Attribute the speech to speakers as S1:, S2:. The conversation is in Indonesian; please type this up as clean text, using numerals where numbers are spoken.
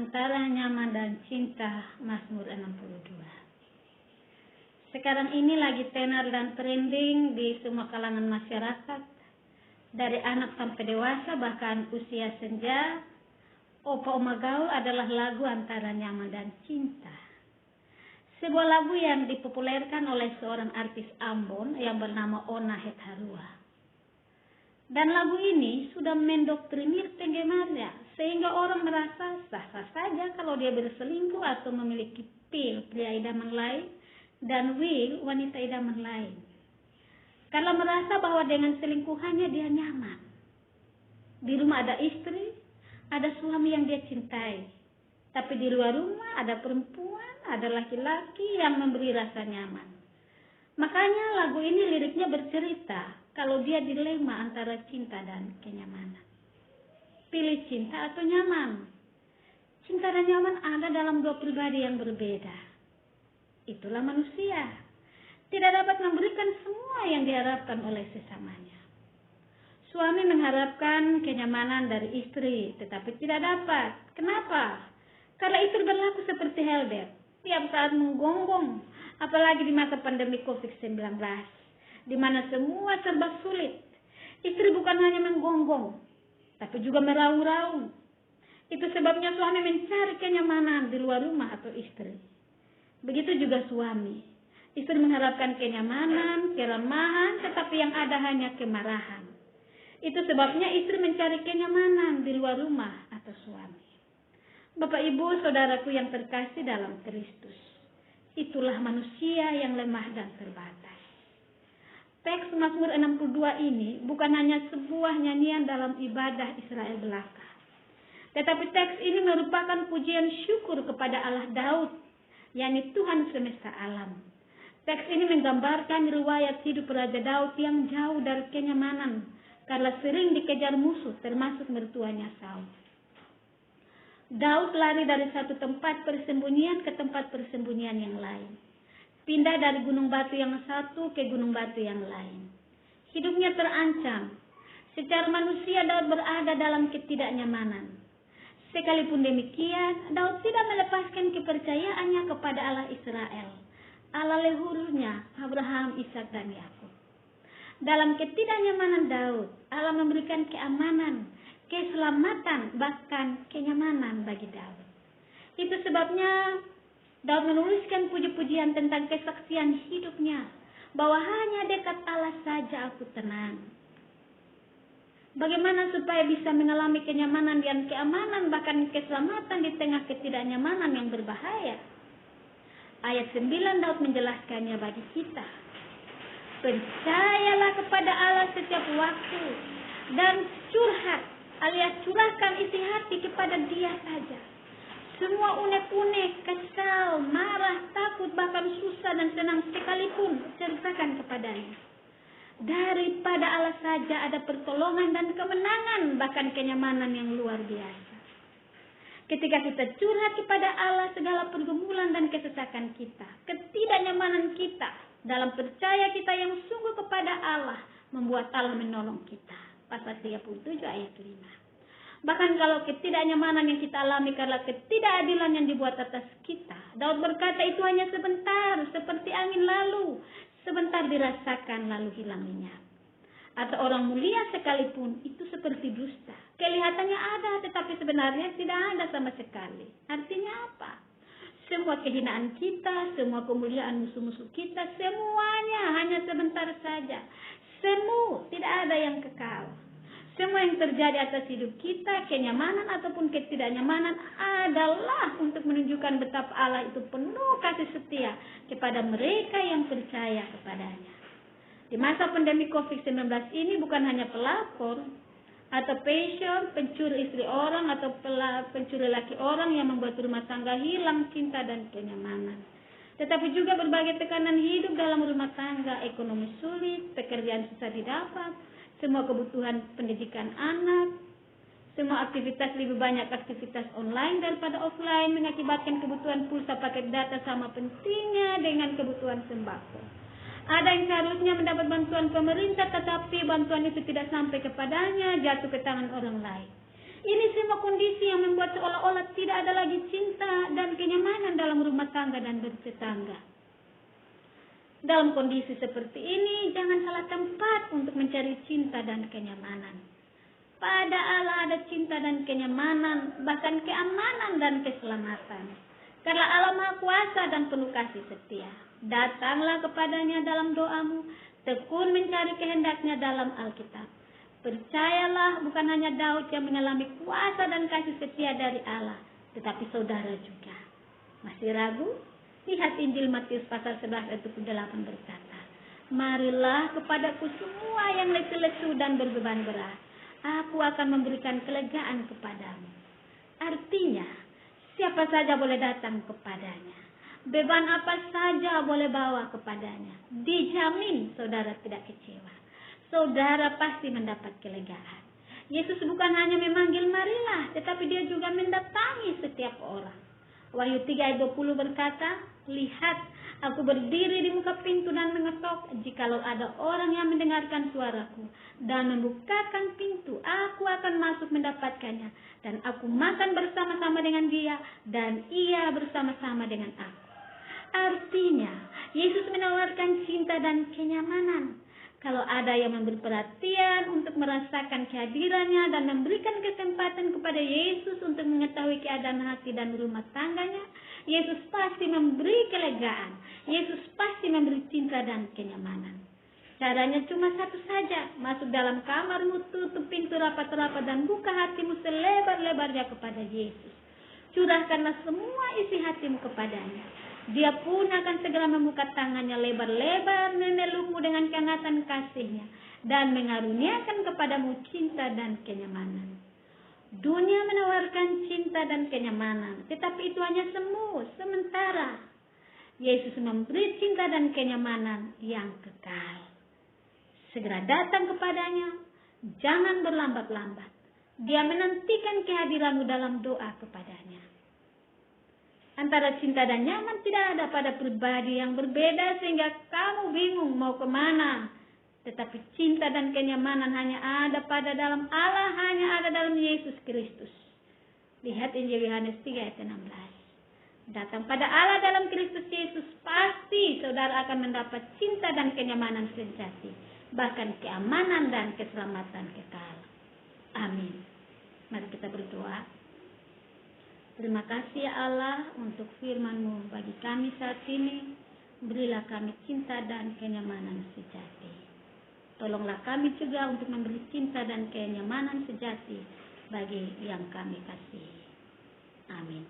S1: antara nyaman dan cinta, Mazmur 62. Sekarang ini lagi tenar dan trending di semua kalangan masyarakat, dari anak sampai dewasa, bahkan usia senja. Opa Oma Gaul adalah lagu antara nyaman dan cinta. Sebuah lagu yang dipopulerkan oleh seorang artis Ambon yang bernama Ona Hetharua. Dan lagu ini sudah mendoktrinir penggemarnya, sehingga orang merasa sah-sah saja kalau dia berselingkuh atau memiliki pria idaman lain dan wanita idaman lain. Karena merasa bahwa dengan selingkuhannya dia nyaman. Di rumah ada istri, ada suami yang dia cintai. Tapi di luar rumah ada perempuan, ada laki-laki yang memberi rasa nyaman. Makanya lagu ini liriknya bercerita kalau dia dilema antara cinta dan kenyamanan. Pilih cinta atau nyaman. Cinta dan nyaman ada dalam dua pribadi yang berbeda. Itulah manusia. Tidak dapat memberikan semua yang diharapkan oleh sesamanya. Suami mengharapkan kenyamanan dari istri, tetapi tidak dapat. Kenapa? Karena istri berlaku seperti helder, tiap saat menggonggong, apalagi di masa pandemi COVID-19, di mana semua serba sulit. Istri bukan hanya menggonggong, tapi juga meraung-raung. Itu sebabnya suami mencari kenyamanan di luar rumah atau istri. Begitu juga suami. Istri mengharapkan kenyamanan, keramahan, tetapi yang ada hanya kemarahan. Itu sebabnya istri mencari kenyamanan di luar rumah atau suami. Bapak, Ibu, saudaraku yang terkasih dalam Kristus. Itulah manusia yang lemah dan terbatas. Teks Mazmur 62 ini bukan hanya sebuah nyanyian dalam ibadah Israel belaka. Tetapi teks ini merupakan pujian syukur kepada Allah Daud, yakni Tuhan semesta alam. Teks ini menggambarkan riwayat hidup Raja Daud yang jauh dari kenyamanan, karena sering dikejar musuh termasuk mertuanya Saul. Daud lari dari satu tempat persembunyian ke tempat persembunyian yang lain. Pindah dari gunung batu yang satu ke gunung batu yang lain. Hidupnya terancam. Secara manusia Daud berada dalam ketidaknyamanan. Sekalipun demikian, Daud tidak melepaskan kepercayaannya kepada Allah Israel, Allah leluhurnya Abraham, Ishak dan Yakub. Dalam ketidaknyamanan Daud, Allah memberikan keamanan, keselamatan, bahkan kenyamanan bagi Daud. Itu sebabnya Daud menuliskan puji-pujian tentang kesaksian hidupnya, bahwa hanya dekat Allah saja aku tenang. Bagaimana supaya bisa mengalami kenyamanan dan keamanan, bahkan keselamatan di tengah ketidaknyamanan yang berbahaya? Ayat 9 Daud menjelaskannya bagi kita. Percayalah kepada Allah setiap waktu dan curhat, alias curahkan isi hati kepada Dia saja. Semua unek-unek, kesal, marah, takut, bahkan susah dan senang sekalipun, ceritakan kepadanya. Daripada Allah saja ada pertolongan dan kemenangan, bahkan kenyamanan yang luar biasa. Ketika kita curhat kepada Allah segala pergumulan dan kesesakan kita, ketidaknyamanan kita, dalam percaya kita yang sungguh kepada Allah, membuat Allah menolong kita. Pasal 37 ayat 5. Bahkan kalau ketidaknyamanan yang kita alami karena ketidakadilan yang dibuat atas kita, Daud berkata itu hanya sebentar, seperti angin lalu, sebentar dirasakan lalu hilang lenyap. Atau orang mulia sekalipun itu seperti dusta. Kelihatannya ada, tetapi sebenarnya tidak ada sama sekali. Artinya apa? Semua kehinaan kita, semua kemuliaan musuh-musuh kita, semuanya hanya sebentar saja. Semu, tidak ada yang kekal. Semua yang terjadi atas hidup kita, kenyamanan ataupun ketidaknyamanan, adalah untuk menunjukkan betapa Allah itu penuh kasih setia kepada mereka yang percaya kepadanya. Di masa pandemi COVID-19 ini bukan hanya pelakor atau passion, pencuri istri orang atau pencuri laki orang yang membuat rumah tangga hilang cinta dan kenyamanan. Tetapi juga berbagai tekanan hidup dalam rumah tangga, ekonomi sulit, pekerjaan susah didapat, semua kebutuhan pendidikan anak, semua aktivitas lebih banyak aktivitas online daripada offline, mengakibatkan kebutuhan pulsa paket data sama pentingnya dengan kebutuhan sembako. Ada yang seharusnya mendapat bantuan pemerintah, tetapi bantuan itu tidak sampai kepadanya, jatuh ke tangan orang lain. Ini semua kondisi yang membuat seolah-olah tidak ada lagi cinta dan kenyamanan dalam rumah tangga dan bertetangga. Dalam kondisi seperti ini, jangan salah tempat untuk mencari cinta dan kenyamanan. Pada Allah ada cinta dan kenyamanan, bahkan keamanan dan keselamatan. Karena Allah Maha Kuasa dan penuh kasih setia. Datanglah kepadanya dalam doamu, tekun mencari kehendaknya dalam Alkitab. Percayalah, bukan hanya Daud yang mengalami kuasa dan kasih setia dari Allah, tetapi saudara juga. Masih ragu? Lihat Injil Matius pasal 11 ayat 28 berkata, marilah kepadaku semua yang letih lesu dan berbeban berat, aku akan memberikan kelegaan kepadamu. Artinya, siapa saja boleh datang kepadanya. Beban apa saja boleh bawa kepadanya. Dijamin saudara tidak kecewa. Saudara pasti mendapat kelegaan. Yesus bukan hanya memanggil marilah, tetapi dia juga mendatangi setiap orang. Wahyu 3 ayat 20 berkata, lihat, aku berdiri di muka pintu dan mengetok. Jikalau ada orang yang mendengarkan suaraku dan membukakan pintu, aku akan masuk mendapatkannya. Dan aku makan bersama-sama dengan dia, dan ia bersama-sama dengan aku. Artinya, Yesus menawarkan cinta dan kenyamanan. Kalau ada yang memberi perhatian untuk merasakan kehadirannya dan memberikan kesempatan kepada Yesus untuk mengetahui keadaan hati dan rumah tangganya, Yesus pasti memberi kelegaan. Yesus pasti memberi cinta dan kenyamanan. Caranya cuma satu saja, masuk dalam kamarmu, tutup pintu rapat-rapat dan buka hatimu selebar-lebarnya kepada Yesus. Curahkanlah semua isi hatimu kepadanya. Dia pun akan segera membuka tangannya lebar-lebar, memelukmu dengan kehangatan kasihnya, dan mengaruniakan kepadamu cinta dan kenyamanan. Dunia menawarkan cinta dan kenyamanan, tetapi itu hanya semu, sementara. Yesus memberi cinta dan kenyamanan yang kekal. Segera datang kepadanya, jangan berlambat-lambat. Dia menantikan kehadiranmu dalam doa kepadanya. Antara cinta dan nyaman tidak ada pada pribadi yang berbeda sehingga kamu bingung mau kemana. Tetapi cinta dan kenyamanan hanya ada pada dalam Allah, hanya ada dalam Yesus Kristus. Lihat Injil Yohanes 3 ayat 16. Datang pada Allah dalam Kristus Yesus, pasti saudara akan mendapat cinta dan kenyamanan sejati, bahkan keamanan dan keselamatan kekal. Amin. Mari kita berdoa. Terima kasih ya Allah untuk firman-Mu bagi kami saat ini. Berilah kami cinta dan kenyamanan sejati. Tolonglah kami juga untuk memberi cinta dan kenyamanan sejati bagi yang kami kasihi. Amin.